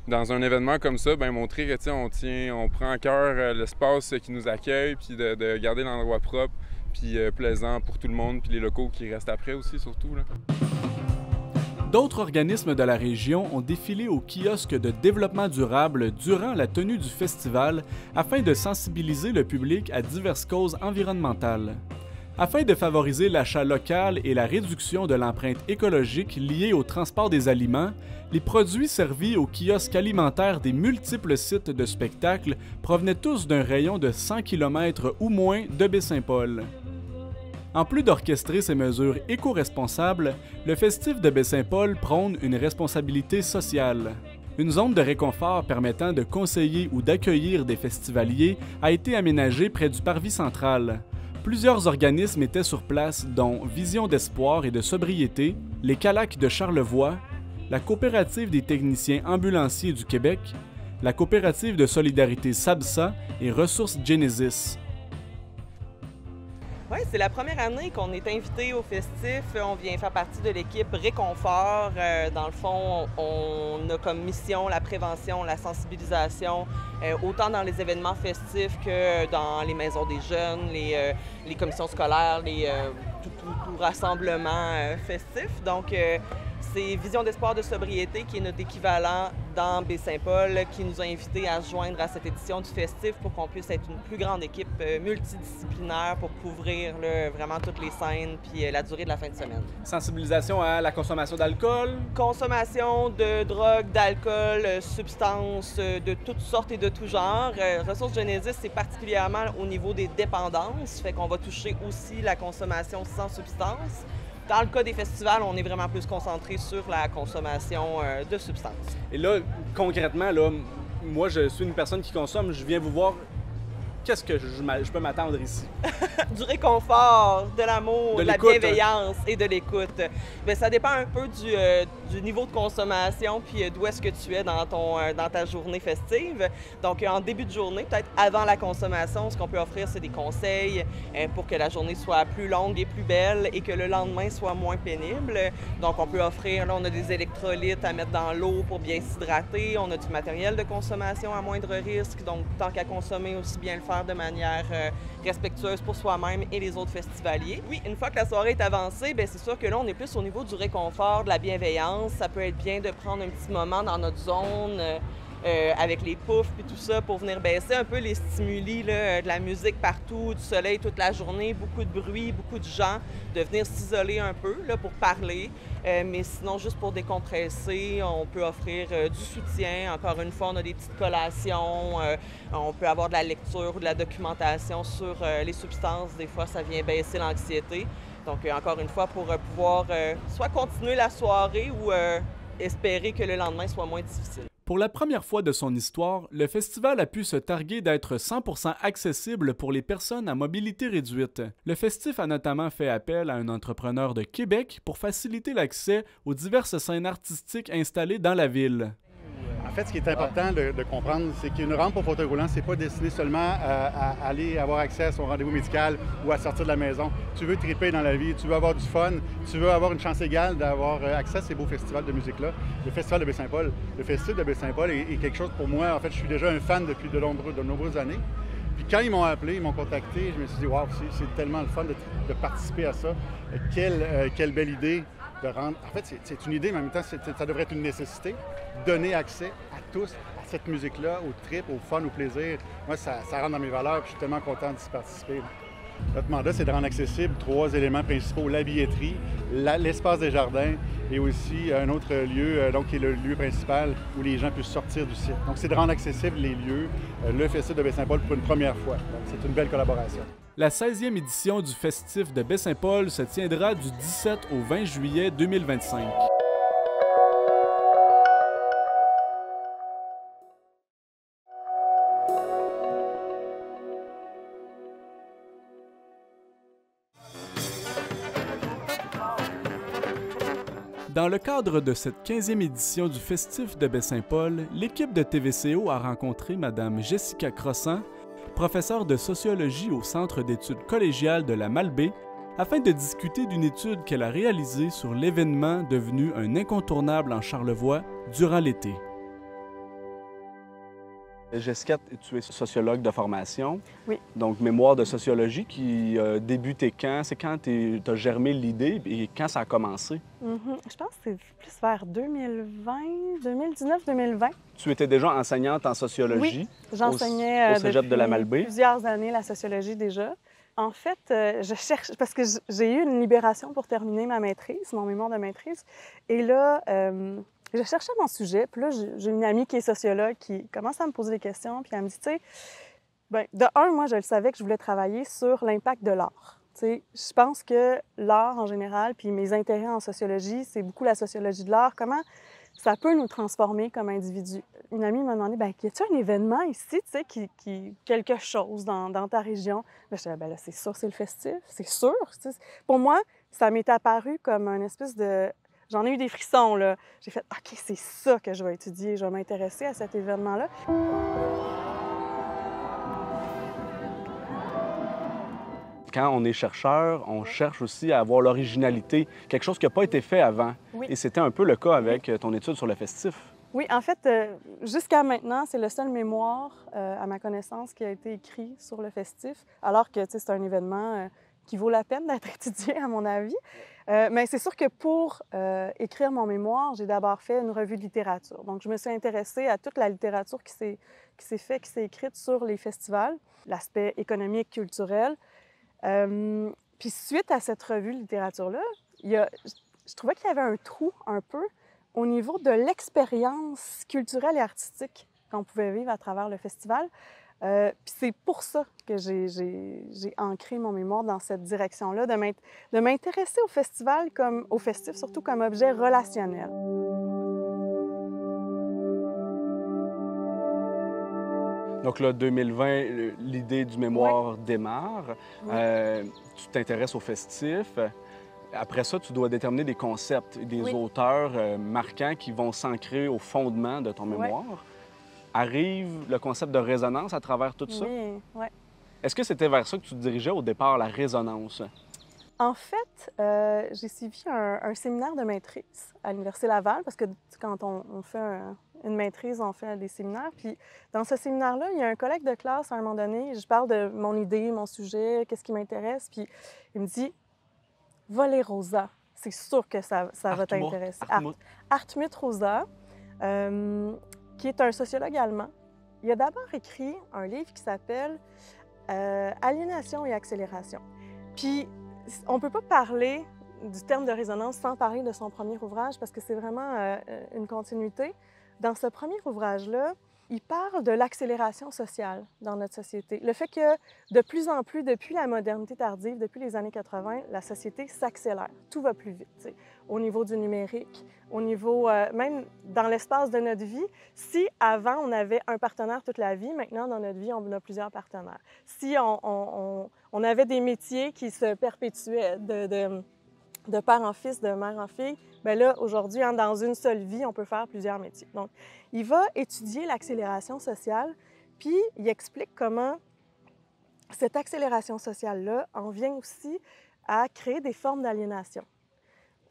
S4: dans un événement comme ça, montrer que on prend à cœur l'espace qui nous accueille, puis de garder l'endroit propre, puis plaisant pour tout le monde, puis les locaux qui restent après aussi, surtout. Là.
S1: D'autres organismes de la région ont défilé au kiosque de développement durable durant la tenue du festival afin de sensibiliser le public à diverses causes environnementales. Afin de favoriser l'achat local et la réduction de l'empreinte écologique liée au transport des aliments, les produits servis aux kiosques alimentaires des multiples sites de spectacle provenaient tous d'un rayon de 100 km ou moins de Baie-Saint-Paul. En plus d'orchestrer ces mesures éco-responsables, le festif de Baie-Saint-Paul prône une responsabilité sociale. Une zone de réconfort permettant de conseiller ou d'accueillir des festivaliers a été aménagée près du parvis central. Plusieurs organismes étaient sur place, dont Vision d'espoir et de sobriété, les Calacs de Charlevoix, la Coopérative des techniciens ambulanciers du Québec, la Coopérative de solidarité SABSA et Ressources Genesis.
S5: Oui, c'est la première année qu'on est invité au festif. On vient faire partie de l'équipe Réconfort. Dans le fond, on a comme mission la prévention, la sensibilisation, autant dans les événements festifs que dans les maisons des jeunes, les commissions scolaires, tout rassemblement festif. Donc, c'est Vision d'espoir de sobriété qui est notre équivalent dans Baie-Saint-Paul qui nous a invités à se joindre à cette édition du festif pour qu'on puisse être une plus grande équipe multidisciplinaire pour couvrir vraiment toutes les scènes puis la durée de la fin de semaine.
S2: Sensibilisation à la consommation d'alcool?
S5: Consommation de drogue, d'alcool, substances de toutes sortes et de tout genre. Ressources Genesis, c'est particulièrement au niveau des dépendances, fait qu'on va toucher aussi la consommation sans substance. Dans le cas des festivals, on est vraiment plus concentré sur la consommation de substances.
S2: Et là, concrètement, moi, je suis une personne qui consomme, je viens vous voir. Qu'est-ce que je peux m'attendre ici?
S5: Du réconfort, de l'amour, de la bienveillance et de l'écoute. Bien, ça dépend un peu du niveau de consommation puis d'où est-ce que tu es dans ta journée festive. Donc, en début de journée, peut-être avant la consommation, ce qu'on peut offrir, c'est des conseils pour que la journée soit plus longue et plus belle et que le lendemain soit moins pénible. Donc, on peut offrir, là, on a des électrolytes à mettre dans l'eau pour bien s'hydrater. On a du matériel de consommation à moindre risque. Donc, tant qu'à consommer, aussi bien le faire de manière respectueuse pour soi-même et les autres festivaliers. Oui, une fois que la soirée est avancée, bien, c'est sûr que là, on est plus au niveau du réconfort, de la bienveillance. Ça peut être bien de prendre un petit moment dans notre zone avec les poufs et tout ça pour venir baisser un peu les stimuli, là, de la musique partout, du soleil toute la journée, beaucoup de bruit, beaucoup de gens, de venir s'isoler un peu là, pour parler. Mais sinon, juste pour décompresser, on peut offrir du soutien. Encore une fois, on a des petites collations. On peut avoir de la lecture ou de la documentation sur les substances. Des fois, ça vient baisser l'anxiété. Donc, encore une fois, pour pouvoir soit continuer la soirée ou espérer que le lendemain soit moins difficile.
S1: Pour la première fois de son histoire, le festival a pu se targuer d'être 100% accessible pour les personnes à mobilité réduite. Le festif a notamment fait appel à un entrepreneur de Québec pour faciliter l'accès aux diverses scènes artistiques installées dans la ville.
S9: En fait, ce qui est important de comprendre, c'est qu'une rampe au fauteuil roulant, c'est pas destiné seulement à aller avoir accès à son rendez-vous médical ou à sortir de la maison. Tu veux triper dans la vie, tu veux avoir du fun, tu veux avoir une chance égale d'avoir accès à ces beaux festivals de musique-là. Le Festival de Baie-Saint-Paul. Le Festival de Baie-Saint-Paul est quelque chose pour moi. En fait, je suis déjà un fan depuis de nombreuses années. Puis quand ils m'ont appelé, ils m'ont contacté, je me suis dit, waouh, c'est tellement le fun de participer à ça. Quelle belle idée de rendre. En fait, c'est une idée, mais en même temps, ça devrait être une nécessité. Donner accès à tous à cette musique-là, au trip, au fun, au plaisir. Moi, ça rentre dans mes valeurs, puis je suis tellement content d'y participer. Notre mandat, c'est de rendre accessible 3 éléments principaux, la billetterie, l'espace des jardins et aussi un autre lieu, donc qui est le lieu principal où les gens puissent sortir du site. Donc, c'est de rendre accessibles les lieux, le Festival de Baie-Saint-Paul pour une première fois. Donc, c'est une belle collaboration.
S1: La 16e édition du Festif de Baie-Saint-Paul se tiendra du 17 au 20 juillet 2025. Dans le cadre de cette 15e édition du Festif de Baie-Saint-Paul, l'équipe de TVCO a rencontré Mme Jessica Crossant, professeure de sociologie au Centre d'études collégiales de la Malbaie, afin de discuter d'une étude qu'elle a réalisée sur l'événement devenu un incontournable en Charlevoix durant l'été.
S2: Jessica, tu es sociologue de formation.
S12: Oui.
S2: Donc, mémoire de sociologie qui a débuté quand? C'est quand tu as germé l'idée et quand ça a commencé?
S12: Je pense que c'est plus vers 2019-2020.
S2: Tu étais déjà enseignante en sociologie?
S12: Oui, j'enseignais
S2: au cégep de la Malbaie.
S12: Plusieurs années la sociologie déjà. En fait, je cherche, parce que j'ai eu une libération pour terminer ma maîtrise, mon mémoire de maîtrise. Et là, je cherchais mon sujet, puis là, j'ai une amie qui est sociologue qui commence à me poser des questions, puis elle me dit, tu sais, bien, de un, moi, je le savais que je voulais travailler sur l'impact de l'art. Tu sais, je pense que l'art en général, puis mes intérêts en sociologie, c'est beaucoup la sociologie de l'art. Comment ça peut nous transformer comme individus? Une amie m'a demandé, bien, y a-t-il un événement ici, tu sais, quelque chose dans ta région? Là, je disais, bien là, c'est sûr, c'est le festif, c'est sûr. Tu sais. Pour moi, ça m'est apparu comme une espèce de... J'en ai eu des frissons, là. J'ai fait, OK, c'est ça que je vais étudier. Je vais m'intéresser à cet événement-là.
S2: Quand on est chercheur, on cherche aussi à avoir l'originalité, quelque chose qui n'a pas été fait avant.
S12: Oui.
S2: Et c'était un peu le cas avec ton étude sur le festif.
S12: Oui, en fait, jusqu'à maintenant, c'est le seul mémoire, à ma connaissance, qui a été écrit sur le festif, alors que c'est un événement qui vaut la peine d'être étudié, à mon avis. Mais c'est sûr que pour écrire mon mémoire, j'ai d'abord fait une revue de littérature. Donc, je me suis intéressée à toute la littérature qui s'est écrite sur les festivals, l'aspect économique, culturel. Puis suite à cette revue de littérature-là, je trouvais qu'il y avait un trou un peu au niveau de l'expérience culturelle et artistique qu'on pouvait vivre à travers le festival. Puis c'est pour ça que j'ai ancré mon mémoire dans cette direction-là, de m'intéresser au festival, au festif, surtout comme objet relationnel.
S2: Donc là, 2020, l'idée du mémoire démarre. Tu t'intéresses au festif. Après ça, tu dois déterminer des concepts, des auteurs marquants qui vont s'ancrer au fondement de ton mémoire. Arrive le concept de résonance à travers tout ça?
S12: Oui.
S2: Est-ce que c'était vers ça que tu te dirigeais au départ, la résonance?
S12: En fait, j'ai suivi un séminaire de maîtrise à l'Université Laval, parce que quand on fait une maîtrise, on fait des séminaires. Puis dans ce séminaire-là, il y a un collègue de classe, à un moment donné, je parle de mon idée, mon sujet, qu'est-ce qui m'intéresse, puis il me dit « Va lire Rosa, c'est sûr que ça va t'intéresser. » Hartmut Rosa, qui est un sociologue allemand. Il a d'abord écrit un livre qui s'appelle Aliénation et accélération. Puis, on ne peut pas parler du terme de résonance sans parler de son premier ouvrage parce que c'est vraiment une continuité. Dans ce premier ouvrage-là, il parle de l'accélération sociale dans notre société. Le fait que, de plus en plus, depuis la modernité tardive, depuis les années 80, la société s'accélère. Tout va plus vite, t'sais. Au niveau du numérique, au niveau, même dans l'espace de notre vie. Si avant, on avait un partenaire toute la vie, maintenant, dans notre vie, on a plusieurs partenaires. Si on avait des métiers qui se perpétuaient de père en fils, de mère en fille, bien là, aujourd'hui, dans une seule vie, on peut faire plusieurs métiers. Donc, il va étudier l'accélération sociale, puis il explique comment cette accélération sociale-là en vient aussi à créer des formes d'aliénation.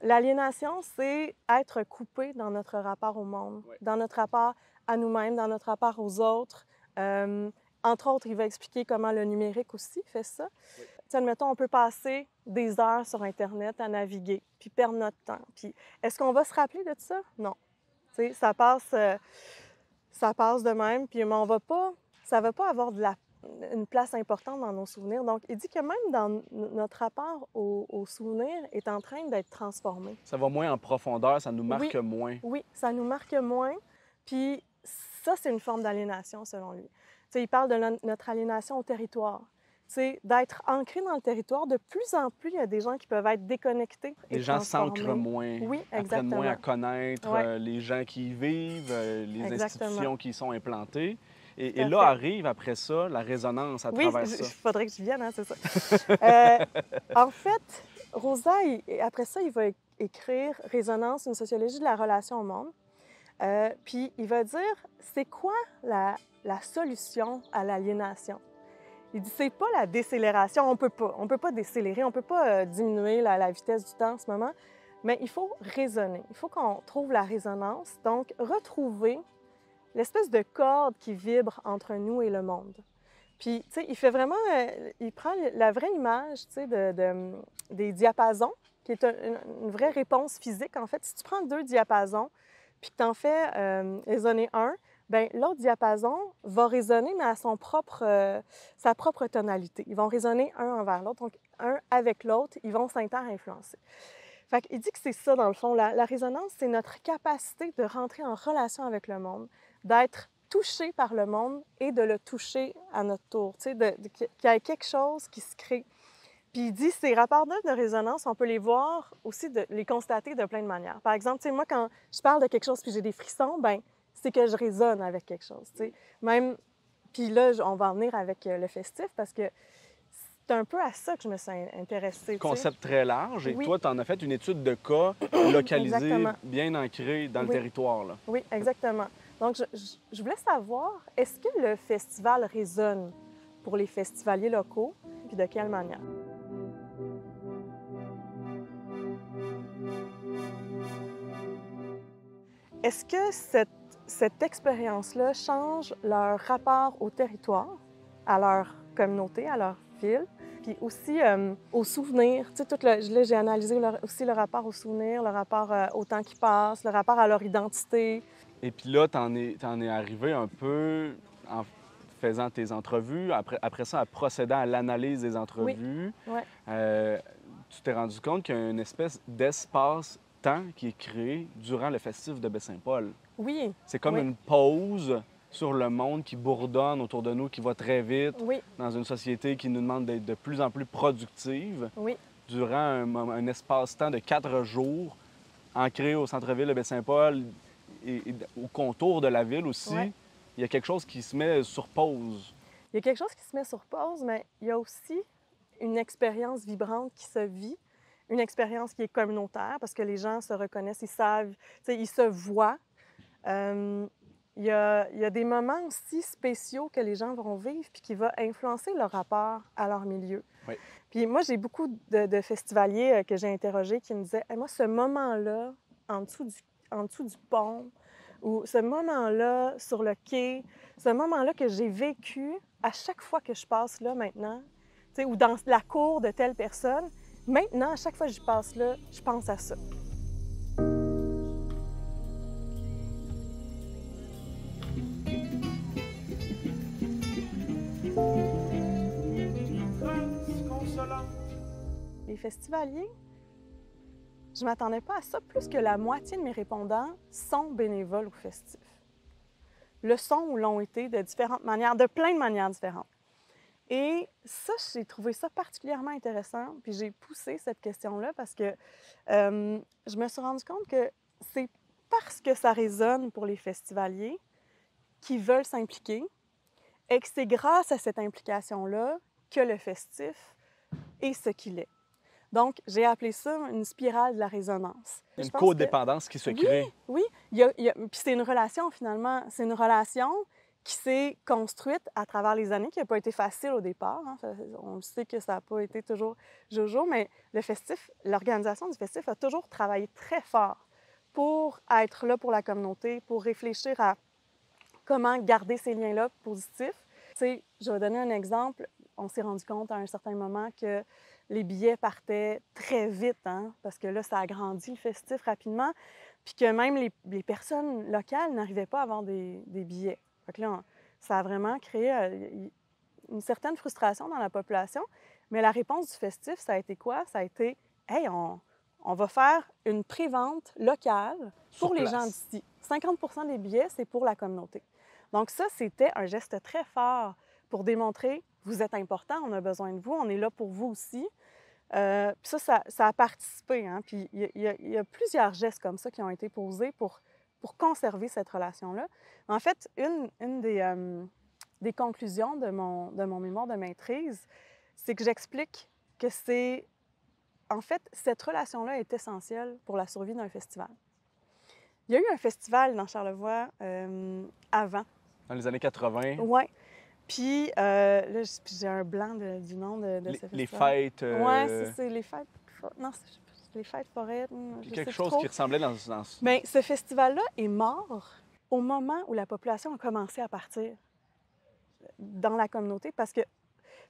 S12: L'aliénation, c'est être coupé dans notre rapport au monde, dans notre rapport à nous-mêmes, dans notre rapport aux autres. Entre autres, il va expliquer comment le numérique aussi fait ça. Admettons, on peut passer des heures sur Internet à naviguer, puis perdre notre temps. Puis, est-ce qu'on va se rappeler de ça? Non. T'sais, ça passe de même, puis ça ne va pas avoir une place importante dans nos souvenirs. Donc, il dit que même dans notre rapport aux souvenirs est en train d'être transformé.
S2: Ça va moins en profondeur, ça nous marque moins.
S12: Oui, ça nous marque moins. Puis ça, c'est une forme d'aliénation, selon lui. T'sais, il parle de notre aliénation au territoire. D'être ancré dans le territoire. De plus en plus, il y a des gens qui peuvent être déconnectés.
S2: Les gens s'ancrent moins, apprennent moins à connaître les gens qui y vivent, les institutions qui y sont implantées. Et là arrive après ça la résonance à travers ça.
S12: Oui, il faudrait que je vienne, hein, c'est ça. En fait, Rosa, après ça, il va écrire « Résonance, une sociologie de la relation au monde ». Puis il va dire, c'est quoi la solution à l'aliénation? Il dit, c'est pas la décélération, on peut pas décélérer, on peut pas diminuer la vitesse du temps en ce moment, mais il faut raisonner, il faut qu'on trouve la résonance, donc retrouver l'espèce de corde qui vibre entre nous et le monde. Puis, tu sais, il fait vraiment, il prend la vraie image, tu sais, des diapasons, qui est une vraie réponse physique. En fait, si tu prends 2 diapasons, puis que tu en fais résonner un, bien, l'autre diapason va résonner, mais à sa propre tonalité. Ils vont résonner un envers l'autre, donc un avec l'autre, ils vont s'inter-influencer. Fait qu'il dit que c'est ça, dans le fond. La résonance, c'est notre capacité de rentrer en relation avec le monde, d'être touché par le monde et de le toucher à notre tour, tu sais, qu'il y ait quelque chose qui se crée. Puis il dit, ces rapports-là de résonance, on peut les voir aussi, les constater de plein de manières. Par exemple, tu sais, moi, quand je parle de quelque chose puis j'ai des frissons, bien, c'est que je résonne avec quelque chose, tu sais. Même, puis là, on va en venir avec le festif parce que c'est un peu à ça que je me suis intéressée.
S2: Concept très large. Et
S12: oui.
S2: Toi, tu en as fait une étude de cas localisée, bien ancrée dans le territoire. Là.
S12: Oui, exactement. Donc, je voulais savoir, est-ce que le festival résonne pour les festivaliers locaux, puis de quelle manière? Est-ce que cette expérience-là change leur rapport au territoire, à leur communauté, à leur ville, puis aussi aux souvenirs? Tu sais, là, j'ai analysé aussi le rapport aux souvenirs, le rapport au temps qui passe, le rapport à leur identité.
S2: Et puis là, t'en es arrivé un peu en faisant tes entrevues, après ça, en procédant à l'analyse des entrevues.
S12: Oui. Ouais.
S2: Tu t'es rendu compte qu'il y a une espèce d'espace-temps qui est créé durant le festif de Baie-Saint-Paul.
S12: Oui.
S2: C'est comme une pause sur le monde qui bourdonne autour de nous, qui va très vite, dans une société qui nous demande d'être de plus en plus productive.
S12: Oui.
S2: Durant un espace-temps de 4 jours, ancré au centre-ville de Baie-Saint-Paul, et au contour de la ville aussi, il y a quelque chose qui se met sur pause.
S12: Il y a quelque chose qui se met sur pause, mais il y a aussi une expérience vibrante qui se vit, une expérience qui est communautaire, parce que les gens se reconnaissent, ils savent, ils se voient. Il y a des moments aussi spéciaux que les gens vont vivre puis qui vont influencer leur rapport à leur milieu.
S2: Oui.
S12: Puis moi, j'ai beaucoup de festivaliers que j'ai interrogés qui me disaient hey, « Moi, ce moment-là, en dessous du pont, ou ce moment-là sur le quai, ce moment-là que j'ai vécu à chaque fois que je passe là maintenant, ou dans la cour de telle personne, maintenant, à chaque fois que je passe là, je pense à ça. » Les festivaliers, je ne m'attendais pas à ça. Plus que la moitié de mes répondants sont bénévoles ou festifs. Le sont ou l'ont été de différentes manières, de plein de manières différentes. Et ça, j'ai trouvé ça particulièrement intéressant. Puis j'ai poussé cette question-là parce que je me suis rendu compte que c'est parce que ça résonne pour les festivaliers qui veulent s'impliquer et que c'est grâce à cette implication-là que le festif est ce qu'il est. Donc, j'ai appelé ça une spirale de la résonance.
S2: Une codépendance qui se crée.
S12: Oui, puis c'est une relation finalement. C'est une relation qui s'est construite à travers les années, qui n'a pas été facile au départ. Hein. On sait que ça n'a pas été toujours jojo, mais l'organisation du festif a toujours travaillé très fort pour être là pour la communauté, pour réfléchir à comment garder ces liens-là positifs. Tu sais, je vais donner un exemple. On s'est rendu compte à un certain moment que les billets partaient très vite, hein, parce que là, ça a grandi le festif rapidement, puis que même les personnes locales n'arrivaient pas à avoir des billets. Fait que là, ça a vraiment créé une certaine frustration dans la population, mais la réponse du festif, ça a été quoi? Ça a été « Hey, on va faire une prévente locale pour les gens d'ici. 50% des billets, c'est pour la communauté. » Donc ça, c'était un geste très fort pour démontrer vous êtes important, on a besoin de vous, on est là pour vous aussi. Puis ça a participé. Hein? Puis il y a plusieurs gestes comme ça qui ont été posés pour conserver cette relation-là. En fait, une des conclusions de mon mémoire de maîtrise, c'est que j'explique que c'est en fait, cette relation-là est essentielle pour la survie d'un festival. Il y a eu un festival dans Charlevoix avant.
S2: Dans les années 80?
S12: Oui. Puis là, j'ai un blanc du nom de ce festival.
S2: Les fêtes...
S12: Oui, c'est les fêtes... Non, c'est les fêtes forêt.
S2: Quelque chose qui ressemblait dans ce sens.
S12: Bien, ce festival-là est mort au moment où la population a commencé à partir dans la communauté parce que...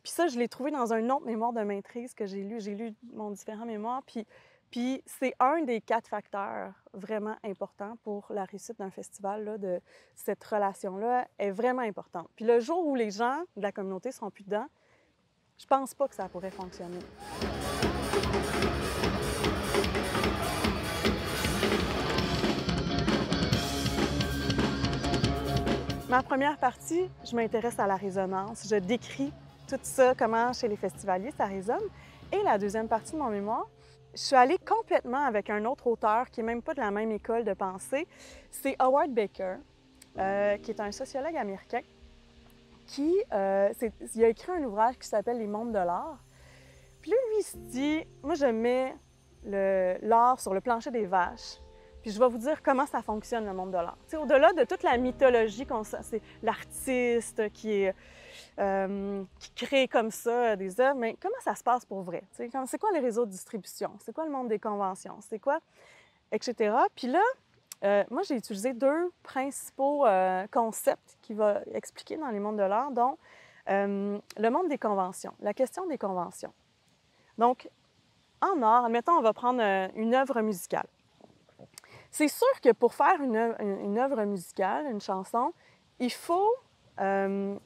S12: Puis ça, je l'ai trouvé dans un autre mémoire de maîtrise que j'ai lu. J'ai lu mon différent mémoire, puis c'est un des 4 facteurs vraiment importants pour la réussite d'un festival, là, de cette relation-là est vraiment importante. Puis le jour où les gens de la communauté ne seront plus dedans, je pense pas que ça pourrait fonctionner. Ma première partie, je m'intéresse à la résonance. Je décris tout ça, comment chez les festivaliers ça résonne. Et la deuxième partie de mon mémoire, je suis allée complètement avec un autre auteur qui n'est même pas de la même école de pensée. C'est Howard Baker, qui est un sociologue américain, qui il a écrit un ouvrage qui s'appelle « Les mondes de l'art ». Puis là, lui, il se dit, moi, je mets l'art sur le plancher des vaches. Puis je vais vous dire comment ça fonctionne, le monde de l'art. Au-delà de toute la mythologie, c'est l'artiste qui crée comme ça des œuvres, mais comment ça se passe pour vrai? C'est quoi les réseaux de distribution? C'est quoi le monde des conventions? C'est quoi? Etc. Puis là, moi, j'ai utilisé 2 principaux concepts qu'il va expliquer dans les mondes de l'art, dont le monde des conventions, la question des conventions. Donc, en art, admettons, on va prendre une œuvre musicale. C'est sûr que pour faire une œuvre musicale, une chanson, il faut... on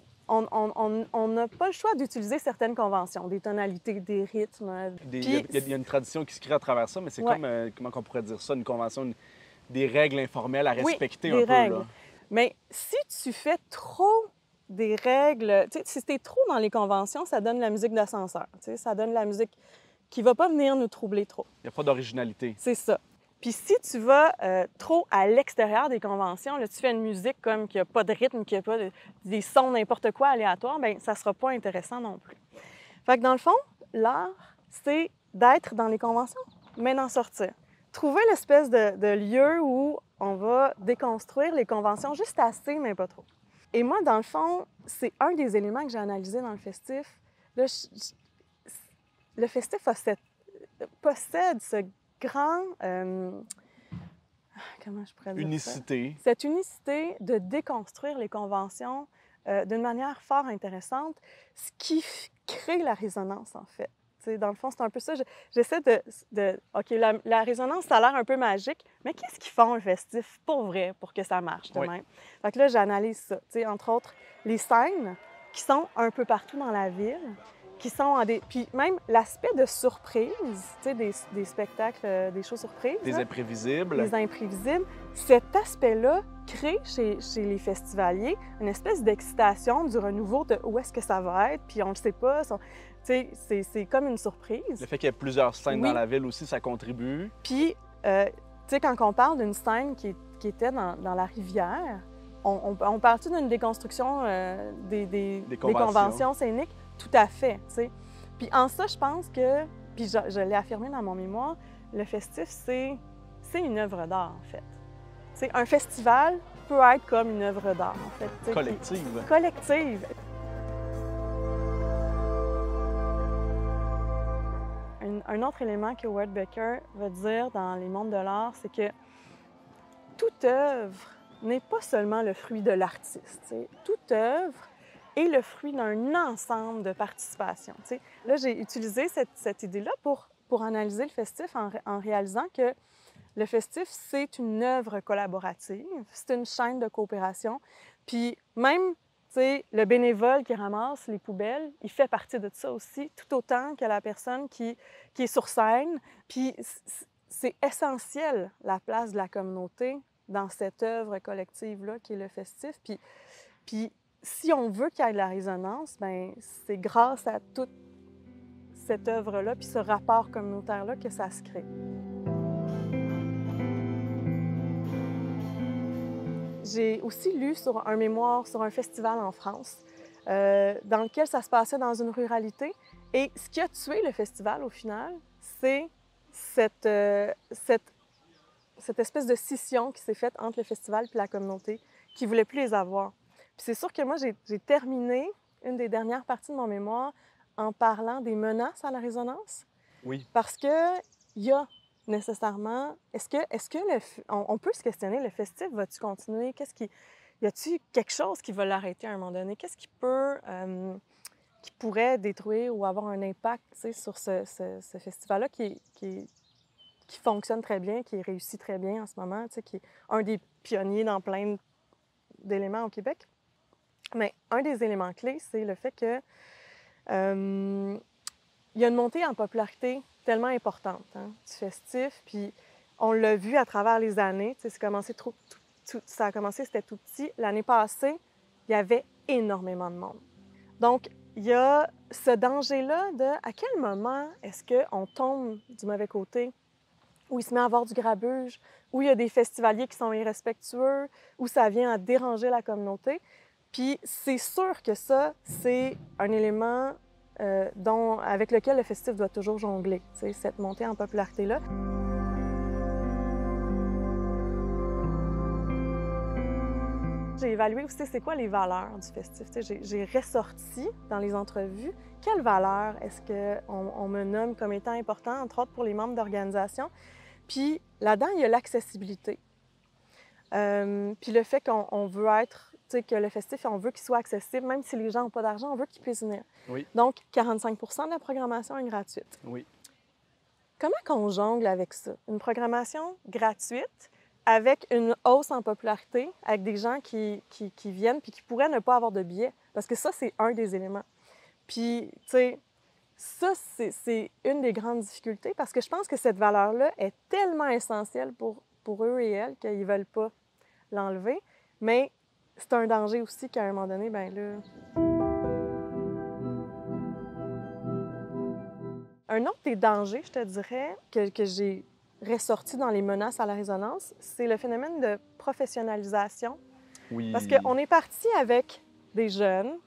S12: n'a pas le choix d'utiliser certaines conventions, des tonalités, des rythmes.
S2: Il y a une tradition qui se crée à travers ça, mais c'est comme, comment on pourrait dire ça, une convention, des règles informelles à respecter
S12: des
S2: un peu.
S12: Règles.
S2: Là.
S12: Mais si tu fais trop des règles, si tu es trop dans les conventions, ça donne la musique d'ascenseur. Ça donne la musique qui ne va pas venir nous troubler trop.
S2: Il n'y a pas d'originalité.
S12: C'est ça. Puis si tu vas trop à l'extérieur des conventions, là, tu fais une musique comme qui n'a pas de rythme, qui n'a pas des sons n'importe quoi aléatoires, bien, ça ne sera pas intéressant non plus. Fait que dans le fond, l'art, c'est d'être dans les conventions, mais d'en sortir. Trouver l'espèce de lieu où on va déconstruire les conventions juste assez, mais pas trop. Et moi, dans le fond, c'est un des éléments que j'ai analysé dans le festif. Là, le festif possède ce grand... comment je pourrais dire
S2: unicité.
S12: Ça? Cette unicité de déconstruire les conventions d'une manière fort intéressante, ce qui crée la résonance, en fait. T'sais, dans le fond, c'est un peu ça. J'essaie de... OK, la résonance, ça a l'air un peu magique, mais qu'est-ce qu'ils font un festif pour vrai, pour que ça marche de même? Fait que là, j'analyse ça. T'sais, entre autres, les scènes qui sont un peu partout dans la ville, qui sont en des... Puis même l'aspect de surprise, tu sais, des spectacles, des shows surprises.
S2: Des imprévisibles.
S12: Des imprévisibles. Cet aspect-là crée chez les festivaliers une espèce d'excitation du renouveau de où est-ce que ça va être, puis on ne le sait pas. Tu sais, c'est comme une surprise.
S2: Le fait qu'il y ait plusieurs scènes dans la ville aussi, ça contribue.
S12: Puis, tu sais, quand on parle d'une scène qui était dans la rivière, on parle-tu d'une déconstruction des conventions scéniques? Tout à fait, tu sais. Puis en ça, je pense que, puis je l'ai affirmé dans mon mémoire, le festif, c'est une œuvre d'art, en fait. Tu sais, un festival peut être comme une œuvre d'art, en fait.
S2: Collective.
S12: Collective. Un autre élément que Howard Baker va dire dans les mondes de l'art, c'est que toute œuvre n'est pas seulement le fruit de l'artiste. T'sais. Toute œuvre est le fruit d'un ensemble de participation. T'sais. Là, j'ai utilisé cette idée-là pour analyser le festif en réalisant que le festif, c'est une œuvre collaborative, c'est une chaîne de coopération. Puis même, tu sais, le bénévole qui ramasse les poubelles, il fait partie de ça aussi, tout autant que la personne qui est sur scène. Puis c'est essentiel, la place de la communauté dans cette œuvre collective-là qui est le festif. Puis si on veut qu'il y ait de la résonance, bien, c'est grâce à toute cette œuvre-là puis ce rapport communautaire-là que ça se crée. J'ai aussi lu sur un mémoire sur un festival en France dans lequel ça se passait dans une ruralité. Et ce qui a tué le festival, au final, c'est cette espèce de scission qui s'est faite entre le festival et la communauté qui ne voulait plus les avoir. Puis c'est sûr que moi, j'ai terminé une des dernières parties de mon mémoire en parlant des menaces à la résonance.
S2: Oui.
S12: Parce qu'il y a nécessairement... On peut se questionner, le festif, va-tu continuer? Y a-t-il quelque chose qui va l'arrêter à un moment donné? Qu'est-ce qui pourrait détruire ou avoir un impact sur ce festival-là qui fonctionne très bien, qui réussit très bien en ce moment, qui est un des pionniers dans plein d'éléments au Québec? Mais un des éléments clés, c'est le fait que il y a une montée en popularité tellement importante du festif, puis on l'a vu à travers les années. Ça a commencé, c'était tout petit. L'année passée, il y avait énormément de monde. Donc, il y a ce danger-là de à quel moment est-ce qu'on tombe du mauvais côté, où il se met à avoir du grabuge, où il y a des festivaliers qui sont irrespectueux, où ça vient à déranger la communauté. Puis c'est sûr que ça, c'est un élément avec lequel le festif doit toujours jongler, cette montée en popularité-là. J'ai évalué aussi c'est quoi les valeurs du festif. J'ai ressorti dans les entrevues quelles valeurs est-ce qu'on me nomme comme étant importantes, entre autres pour les membres d'organisation. Puis là-dedans, il y a l'accessibilité. Puis le fait qu'on veut être, que le festif, on veut qu'il soit accessible, même si les gens n'ont pas d'argent, on veut qu'ils puissent venir.
S2: Oui.
S12: Donc, 45 % de la programmation est gratuite.
S2: Oui.
S12: Comment qu'on jongle avec ça? Une programmation gratuite avec une hausse en popularité, avec des gens qui viennent puis qui pourraient ne pas avoir de billets. Parce que ça, c'est un des éléments. Puis, tu sais, ça, c'est une des grandes difficultés parce que je pense que cette valeur-là est tellement essentielle pour eux et elles qu'ils ne veulent pas l'enlever. Mais c'est un danger aussi qu'à un moment donné, bien là... Un autre des dangers, je te dirais, que j'ai ressorti dans les menaces à la résonance, c'est le phénomène de professionnalisation.
S2: Oui.
S12: Parce qu'on est parti avec des jeunes,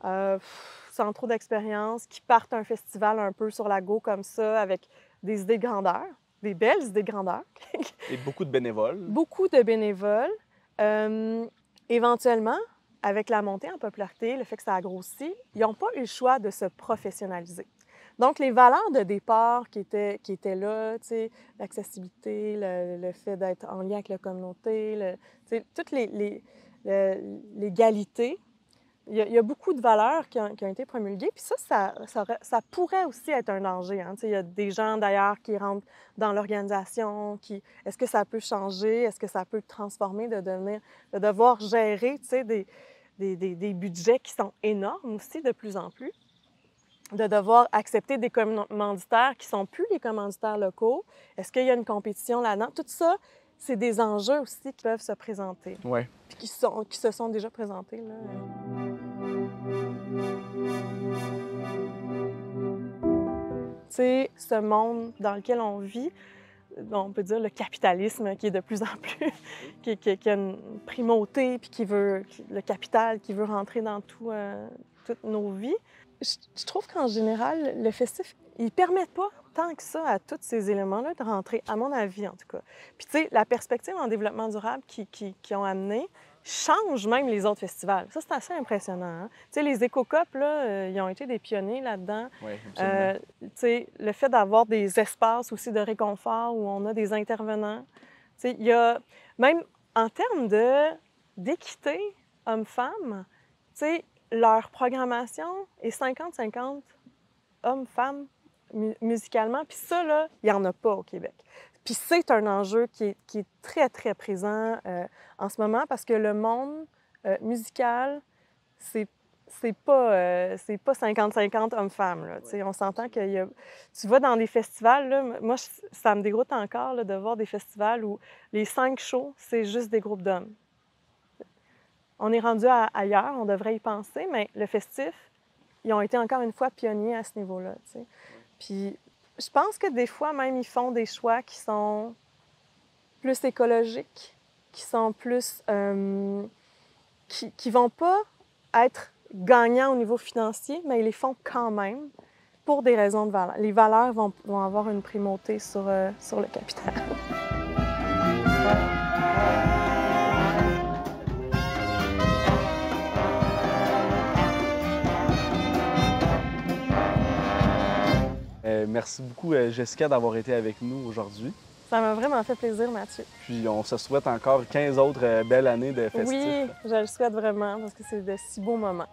S12: sans trop d'expérience, qui partent un festival un peu sur la go comme ça, avec des idées de grandeur, des belles idées de grandeur.
S2: Et beaucoup de bénévoles.
S12: Beaucoup de bénévoles. Éventuellement, avec la montée en popularité, le fait que ça a grossi, ils n'ont pas eu le choix de se professionnaliser. Donc, les valeurs de départ qui étaient là, tu sais, l'accessibilité, le fait d'être en lien avec la communauté, toutes l'égalité, il y a beaucoup de valeurs qui ont été promulguées. Puis ça pourrait aussi être un danger. Hein? Il y a des gens, d'ailleurs, qui rentrent dans l'organisation. Est-ce que ça peut changer? Est-ce que ça peut transformer de devoir gérer des budgets qui sont énormes aussi de plus en plus? De devoir accepter des commanditaires qui ne sont plus les commanditaires locaux. Est-ce qu'il y a une compétition là-dedans? Tout ça, c'est des enjeux aussi qui peuvent se présenter.
S2: Oui.
S12: Puis qui se sont déjà présentés, là. Tu sais, ce monde dans lequel on vit, on peut dire le capitalisme qui est de plus en plus... qui a une primauté, puis le capital qui veut rentrer dans toutes nos vies. Je trouve qu'en général, le festif, il ne permet pas tant que ça à tous ces éléments-là de rentrer, à mon avis en tout cas. Puis tu sais, la perspective en développement durable qui ont amené change même les autres festivals. Ça, c'est assez impressionnant. Hein? Tu sais, les éco-cop, là, ils ont été des pionniers là-dedans.
S2: Oui, absolument.
S12: Tu sais, le fait d'avoir des espaces aussi de réconfort où on a des intervenants. Tu sais, il y a, même en termes d'équité homme-femme, tu sais, leur programmation est 50-50 hommes-femmes musicalement. Puis ça, là, il n'y en a pas au Québec. Puis c'est un enjeu qui est très, très présent en ce moment parce que le monde musical, c'est pas 50-50 hommes-femmes. Là. Ouais. On s'entend qu'il y a... Tu vas dans des festivals, là, moi, ça me dégoûte encore là, de voir des festivals où les 5 shows, c'est juste des groupes d'hommes. On est rendu ailleurs, on devrait y penser, mais le festif, ils ont été encore une fois pionniers à ce niveau-là. T'sais. Puis je pense que des fois, même, ils font des choix qui sont plus écologiques, qui sont plus... qui vont pas être gagnants au niveau financier, mais ils les font quand même pour des raisons de valeur. Les valeurs vont avoir une primauté sur le capital.
S2: Merci beaucoup, Jessica, d'avoir été avec nous aujourd'hui.
S12: Ça m'a vraiment fait plaisir, Mathieu.
S2: Puis on se souhaite encore 15 autres belles années de festifs.
S12: Oui, je le souhaite vraiment parce que c'est de si beaux moments.